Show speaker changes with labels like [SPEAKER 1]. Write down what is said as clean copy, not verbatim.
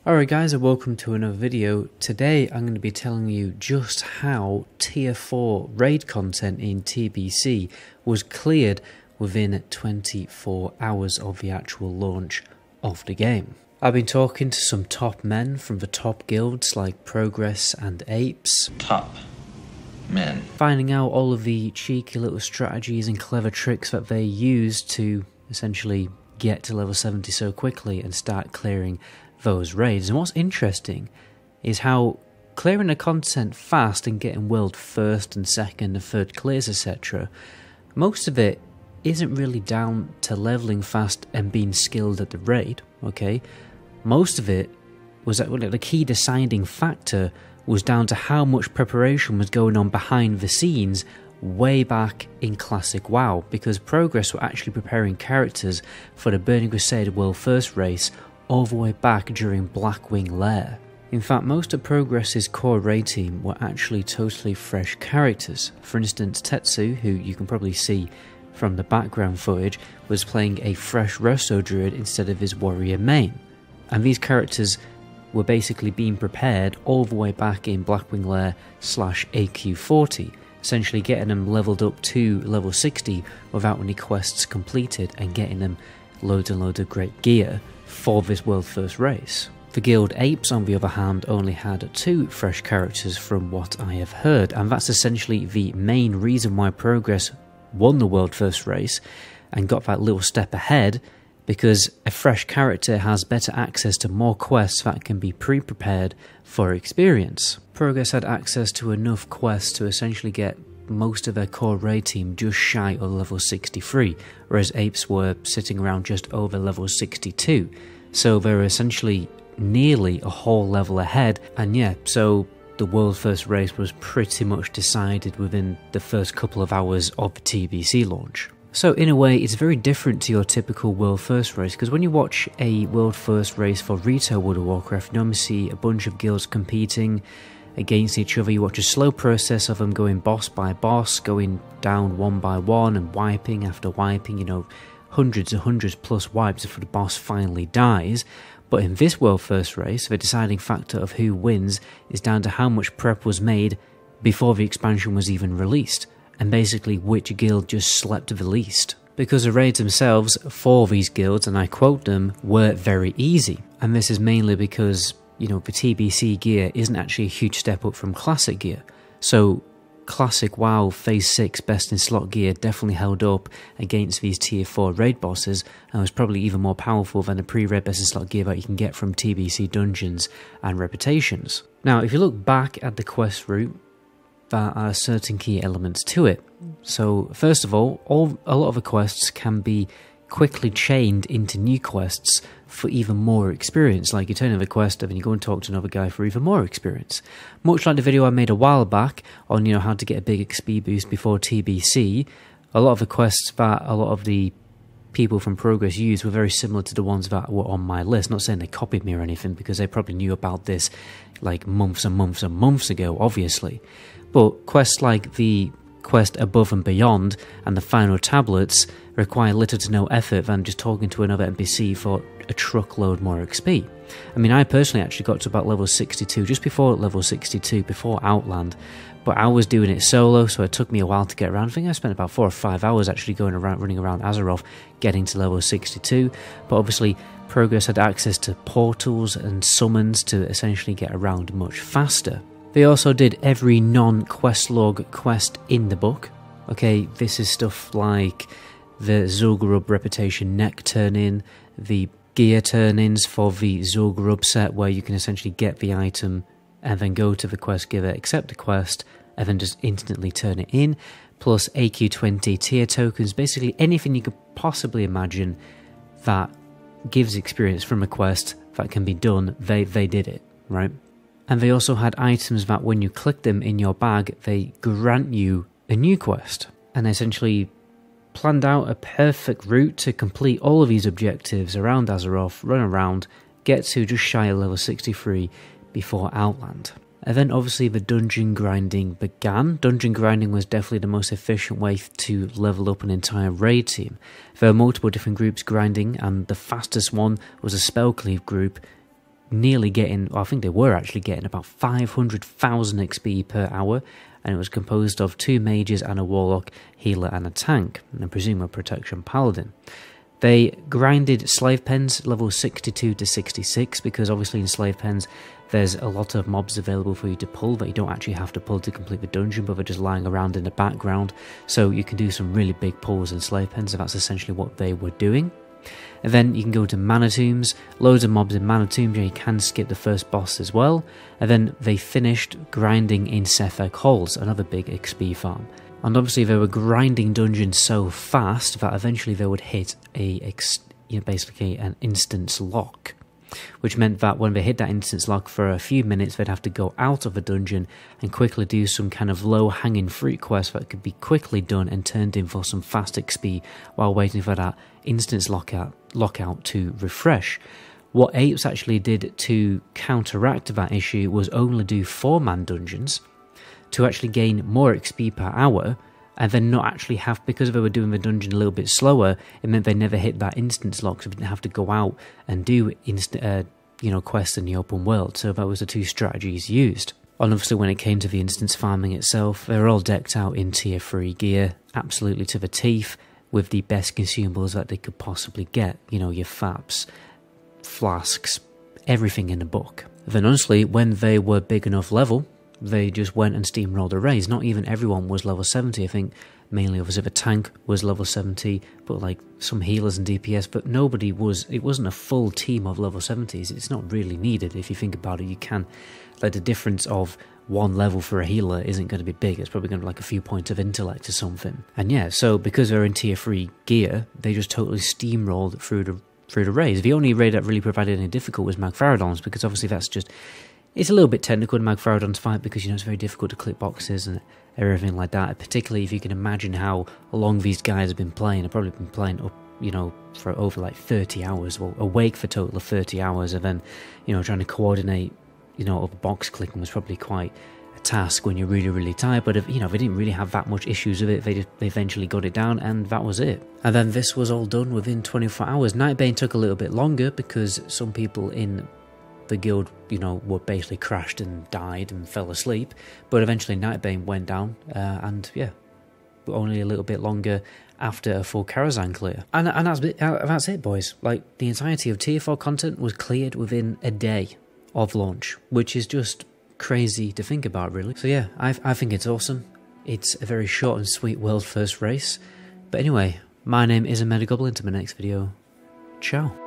[SPEAKER 1] Alright guys, and welcome to another video. Today I'm going to be telling you just how tier 4 raid content in TBC was cleared within 24 hours of the actual launch of the game. I've been talking to some top men from the top guilds like Progress and Apes.
[SPEAKER 2] Top men.
[SPEAKER 1] Finding out all of the cheeky little strategies and clever tricks that they use to essentially get to level 70 so quickly and start clearing those raids. And what's interesting is how clearing the content fast and getting world first and second and third clears, etc., most of it isn't really down to leveling fast and being skilled at the raid, okay? Most of it was that the key deciding factor was down to how much preparation was going on behind the scenes way back in Classic WoW, because Progress were actually preparing characters for the Burning Crusade World First race all the way back during Blackwing Lair. In fact, most of Progress's core raid team were actually totally fresh characters. For instance, Tetsu, who you can probably see from the background footage, was playing a fresh Resto Druid instead of his warrior main. And these characters were basically being prepared all the way back in Blackwing Lair / AQ40, essentially getting them leveled up to level 60 without any quests completed and getting them loads and loads of great gear for this world first race. The guild Apes, on the other hand, only had 2 fresh characters from what I have heard, and that's essentially the main reason why Progress won the world first race and got that little step ahead, because a fresh character has better access to more quests that can be pre-prepared for experience. Progress had access to enough quests to essentially get most of their core raid team just shy of level 63, whereas Apes were sitting around just over level 62, so they were essentially nearly a whole level ahead. And yeah, so the world first race was pretty much decided within the first couple of hours of the TBC launch. So in a way, it's very different to your typical world first race, because when you watch a world first race for retail World of Warcraft, you normally see a bunch of guilds competing against each other. You watch a slow process of them going boss by boss, going down one by one and wiping after wiping, you know, hundreds and hundreds plus wipes before the boss finally dies. But in this world first race, the deciding factor of who wins is down to how much prep was made before the expansion was even released, and basically which guild just slept the least. Because the raids themselves for these guilds, and I quote them, were very easy. And this is mainly because, you know, the TBC gear isn't actually a huge step up from Classic gear. So Classic WoW Phase 6 best in slot gear definitely held up against these tier 4 raid bosses, and was probably even more powerful than the pre-raid best in slot gear that you can get from TBC dungeons and reputations. Now, if you look back at the quest route, there are certain key elements to it. So first of all, a lot of the quests can be quickly chained into new quests for even more experience. Like you turn in a quest and then you go and talk to another guy for even more experience. Much like the video I made a while back on, you know, how to get a big XP boost before TBC, a lot of the quests that a lot of the people from Progress used were very similar to the ones that were on my list. Not saying they copied me or anything, because they probably knew about this like months and months and months ago, obviously. But quests like the quest Above and Beyond and the final tablets require little to no effort than just talking to another NPC for a truckload more XP. I mean, I personally actually got to about level 62, just before level 62, before Outland, but I was doing it solo, so it took me a while to get around. I think I spent about 4 or 5 hours actually going around, running around Azeroth, getting to level 62, but obviously Progress had access to portals and summons to essentially get around much faster. They also did every non-quest log quest in the book. Okay, this is stuff like the Zul'Gurub reputation neck turn-in, the gear turn-ins for the Zul'Gurub set, where you can essentially get the item and then go to the quest giver, accept the quest, and then just instantly turn it in, plus AQ20 tier tokens, basically anything you could possibly imagine that gives experience from a quest that can be done, they did it, right? And they also had items that when you click them in your bag, they grant you a new quest. And essentially planned out a perfect route to complete all of these objectives around Azeroth, run around, get to just shy of level 63 before Outland. And then obviously the dungeon grinding began. Dungeon grinding was definitely the most efficient way to level up an entire raid team. There were multiple different groups grinding, and the fastest one was a spell cleave group nearly getting, well, I think they were actually getting about 500,000 XP per hour, and it was composed of 2 mages and a warlock, healer and a tank, and I presume a protection paladin. They grinded slave pens level 62 to 66 because obviously in slave pens there's a lot of mobs available for you to pull that you don't actually have to pull to complete the dungeon, but they're just lying around in the background, so you can do some really big pulls in slave pens, and that's essentially what they were doing. And then you can go to mana tombs, loads of mobs in mana tombs, and you can skip the first boss as well. And then they finished grinding in Sefek Halls, another big XP farm. And obviously they were grinding dungeons so fast that eventually they would hit basically an instance lock, which meant that when they hit that instance lock for a few minutes, they'd have to go out of a dungeon and quickly do some kind of low-hanging fruit quest that could be quickly done and turned in for some fast XP while waiting for that instance lockout to refresh. What Apes actually did to counteract that issue was only do 4-man dungeons to actually gain more XP per hour, and then not actually have, because they were doing the dungeon a little bit slower, it meant they never hit that instance lock, so they didn't have to go out and do quests in the open world. So that was the 2 strategies used. And obviously when it came to the instance farming itself, they were all decked out in tier 3 gear, absolutely to the teeth, with the best consumables that they could possibly get, your faps, flasks, everything in the book. Then honestly, when they were big enough level, they just went and steamrolled a raise. Not even everyone was level 70. I think mainly obviously the tank was level 70, but like some healers and DPS, but nobody was, it wasn't a full team of level 70s. It's not really needed if you think about it. You can, like, the difference of 1 level for a healer isn't going to be big. It's probably going to be like a few points of intellect or something. And yeah, so because they're in tier 3 gear, they just totally steamrolled through the raise. The only raid that really provided any difficult was Magfaradon's, because obviously that's just, it's a little bit technical in Magfaradon's fight because, it's very difficult to click boxes and everything like that, particularly if you can imagine how long these guys have been playing. They've probably been playing up, for over like 30 hours, well, awake for a total of 30 hours, and then, trying to coordinate, of box clicking was probably quite a task when you're really, really tired, but if, they didn't really have that much issues with it. They eventually got it down, and that was it. And then this was all done within 24 hours. Nightbane took a little bit longer because some people in the guild, were basically crashed and died and fell asleep, but eventually Nightbane went down, and yeah, only a little bit longer after a full Karazhan clear. And that's it, boys. Like, the entirety of tier 4 content was cleared within a day of launch, which is just crazy to think about, really. So yeah, I think it's awesome. It's a very short and sweet world first race. But anyway, my name is MetaGoblin. To my next video, ciao.